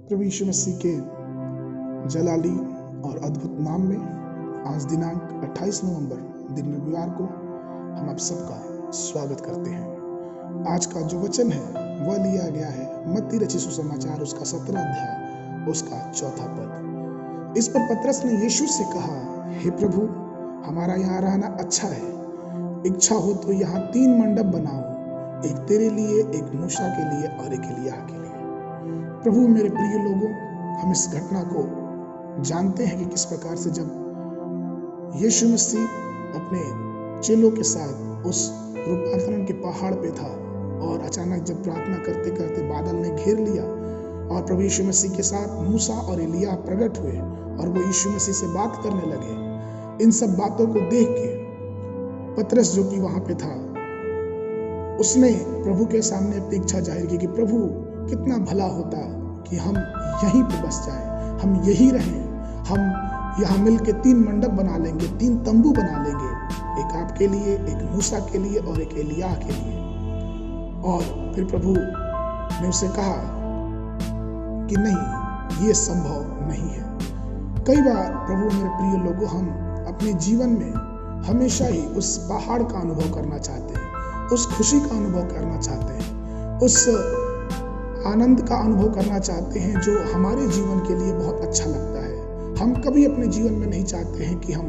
प्रभु यीशु मसीह के जलाली और अद्भुत नाम में आज दिनांक 28 नवंबर दिन रविवार को हम आप सबका स्वागत करते हैं। आज का जो वचन है वह लिया गया है मत्ती रचित सुसमाचार उसका 17 अध्याय उसका 4 पद। इस पर पतरस ने यीशु से कहा, हे प्रभु, हमारा यहाँ रहना अच्छा है। इच्छा हो तो यहाँ 3 मंडप बनाओ, एक तेरे लिए, एक मूसा के लिए और एक एलिय्याह के लिए। प्रभु मेरे प्रिय लोगों, हम इस घटना को जानते हैं कि किस प्रकार से जब यीशु मसीह अपने चेलों के साथ उस रूपांतरण के पहाड़ पे था और अचानक जब प्रार्थना करते करते बादल ने घेर लिया और प्रभु यीशु मसीह के साथ मूसा और एलिय्याह प्रकट हुए और वो यीशु मसीह से बात करने लगे। इन सब बातों को देख के पतरस जो कि वहां पे था, उसने प्रभु के सामने अपनी इच्छा जाहिर की कि प्रभु, कितना भला होता कि हम यहीं पे बस जाएं, हम यही रहें, हम यहाँ मिल के 3 मंडप बना लेंगे, 3 तंबू बना लेंगे, एक आपके लिए, एक मूसा के लिए और एक एलिय्याह के लिए। और फिर प्रभु ने उसे कहा कि नहीं, ये संभव नहीं है। कई बार प्रभु मेरे प्रिय लोगों, हम अपने जीवन में हमेशा ही उस पहाड़ का अनुभव करना चाहते हैं, उस खुशी का अनुभव करना चाहते हैं, उस आनंद का अनुभव करना चाहते हैं जो हमारे जीवन के लिए बहुत अच्छा लगता है। हम कभी अपने जीवन में नहीं चाहते हैं कि हम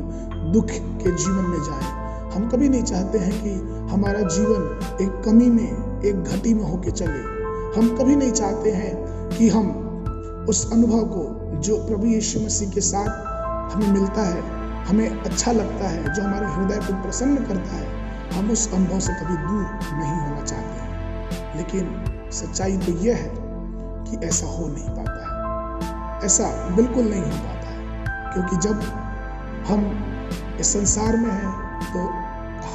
दुख के जीवन में जाएं। हम कभी नहीं चाहते हैं कि हमारा जीवन एक कमी में, एक घटी में होके चले। हम कभी नहीं चाहते हैं कि हम उस अनुभव को जो प्रभु यीशु मसीह के साथ हमें मिलता है, हमें अच्छा लगता है, जो हमारे हृदय को प्रसन्न करता है, हम उस अनुभव से कभी दूर नहीं होना चाहते हैं। लेकिन सच्चाई तो यह है कि ऐसा हो नहीं पाता है, ऐसा बिल्कुल नहीं हो पाता है, क्योंकि जब हम इस संसार में हैं तो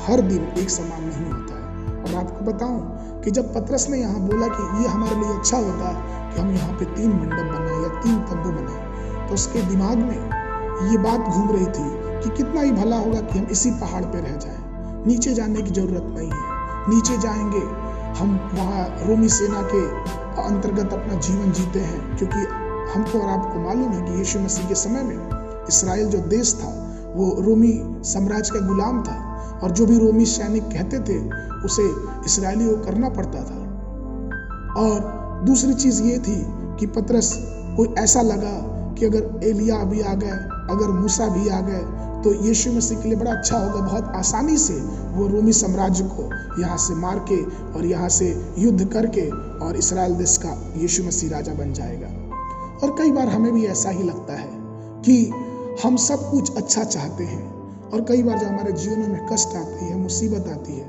हर दिन एक समान नहीं होता है। और आपको बताऊं कि जब पतरस ने यहाँ बोला कि ये हमारे लिए अच्छा होता कि हम यहाँ पे 3 मंडप बनाए या 3 तंबू बनाए, तो उसके दिमाग में ये बात घूम रही थी कि कितना ही भला होगा कि हम इसी पहाड़ पे रह जाएं, नीचे जाने की जरूरत नहीं है। नीचे जाएंगे हम, वहाँ रोमी सेना के अंतर्गत अपना जीवन जीते हैं, क्योंकि हमको और आपको मालूम है कि यीशु मसीह के समय में इस्राएल जो देश था वो रोमी साम्राज्य का गुलाम था, और जो भी रोमी सैनिक कहते थे उसे इस्राएली को करना पड़ता था। और दूसरी चीज ये थी कि पतरस को ऐसा लगा कि अगर एलिय्याह भी आ गए, अगर मूसा भी आ गए, तो यीशु मसीह के लिए बड़ा अच्छा होगा। बहुत आसानी से वो रोमी साम्राज्य को यहाँ से मार के और यहाँ से युद्ध करके और इस्राएल देश का यीशु मसीह राजा बन जाएगा। और कई बार हमें भी ऐसा ही लगता है कि हम सब कुछ अच्छा चाहते हैं, और कई बार जब हमारे जीवन में कष्ट आती है, मुसीबत आती है,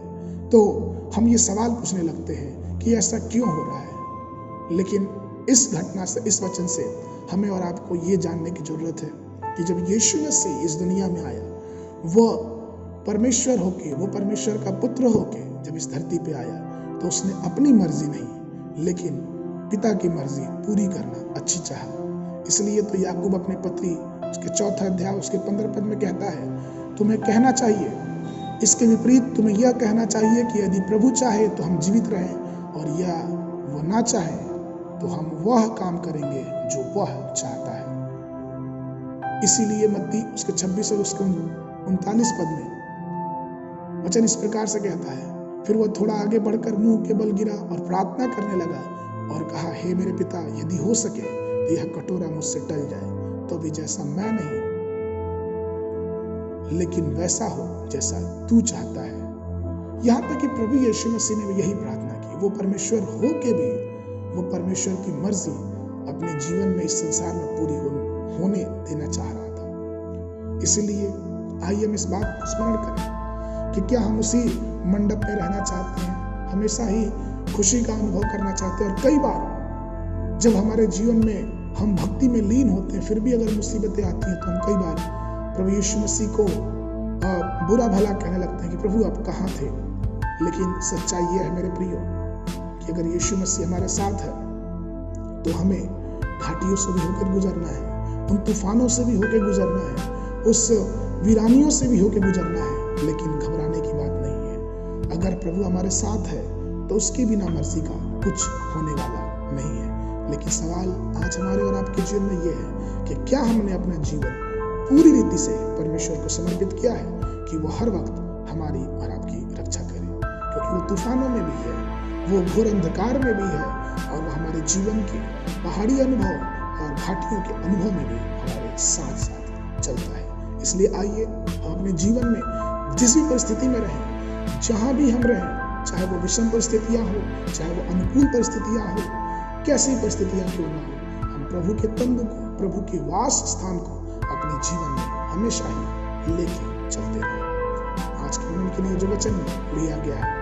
तो हम ये सवाल पूछने लगते हैं कि ऐसा क्यों हो रहा है। लेकिन इस घटना से, इस वचन से हमें और आपको ये जानने की जरूरत है कि जब यीशु मसीह इस दुनिया में आया, वह परमेश्वर होके, वो परमेश्वर का पुत्र होके जब इस धरती पे आया, तो उसने अपनी मर्जी नहीं लेकिन पिता की मर्जी पूरी करना अच्छी चाहा। इसलिए तो याकूब अपने पत्री उसके 4 अध्याय उसके 15 पद में कहता है, तुम्हें कहना चाहिए, इसके विपरीत तुम्हें यह कहना चाहिए कि यदि प्रभु चाहे तो हम जीवित रहें, और या वह ना चाहे तो हम वह काम करेंगे जो वह चाहता है। इसीलिए मत्ती उसके 26 और उसके 39 पद में वचन इस प्रकार से कहता है, फिर वह थोड़ा आगे बढ़कर मुंह के बल गिरा और प्रार्थना करने लगा और कहा, हे मेरे पिता, यदि हो सके तो यह कटोरा मुझसे टल जाए, तो भी जैसा मैं नहीं लेकिन वैसा हो जैसा तू चाहता है। यहाँ तक कि प्रभु यीशु मसीह ने भी यही प्रार्थना की। वो परमेश्वर हो के भी वो परमेश्वर की मर्जी अपने जीवन में इस संसार में पूरी होने देना चाह रहा था। इसलिए आइए हम इस बात को स्मरण करें कि क्या हम उसी मंडप में रहना चाहते हैं, हमेशा ही खुशी का अनुभव करना चाहते हैं। और कई बार जब हमारे जीवन में हम भक्ति में लीन होते हैं, फिर भी अगर मुसीबतें आती हैं, तो हम कई बार प्रभु यीशु मसीह को बुरा भला कहने लगते हैं कि प्रभु आप कहाँ थे। लेकिन सच्चाई ये है मेरे प्रियो कि अगर यीशु मसीह हमारे साथ है तो हमें घाटियों से भी होकर गुजरना है, उन तूफानों से भी होकर गुजरना है, उस वीरानियों से भी होकर गुजरना है। लेकिन घबराने की बात नहीं है। अगर प्रभु हमारे साथ है तो उसकी बिना मर्जी का कुछ होने वाला नहीं है। लेकिन सवाल आज हमारे और आपके जीवन में यह है कि क्या हमने अपना जीवन पूरी रीति से परमेश्वर को समर्पित किया है कि वो हर वक्त हमारी और आपकी रक्षा करे, क्योंकि वो तूफानों में भी है, वो घोर अंधकार में भी है, और वो हमारे जीवन के पहाड़ी अनुभव और घाटियों के अनुभव में भी हमारे साथ साथ चलता है। इसलिए आइए हम अपने जीवन में जिस भी परिस्थिति में रहें, जहाँ भी हम रहें, चाहे वो विषम परिस्थितियाँ हो, चाहे वो अनुकूल परिस्थितियाँ हो, कैसी परिस्थितियाँ क्यों ना हो, हम प्रभु के तंबू को, प्रभु के वास स्थान को अपने जीवन में हमेशा ही लेके चलते रहें। आज के दिन के लिए जो वचन लिया गया है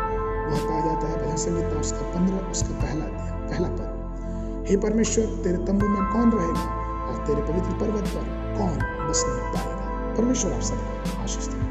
वह पाया जाता है भजन संहिता उसका 15 उसका पहला पद। हे परमेश्वर, तेरे तंबू में कौन रहेगा और तेरे पवित्र पर्वत पर कौन बसने पाएगा। परमेश्वर आप सबको आशीष दे।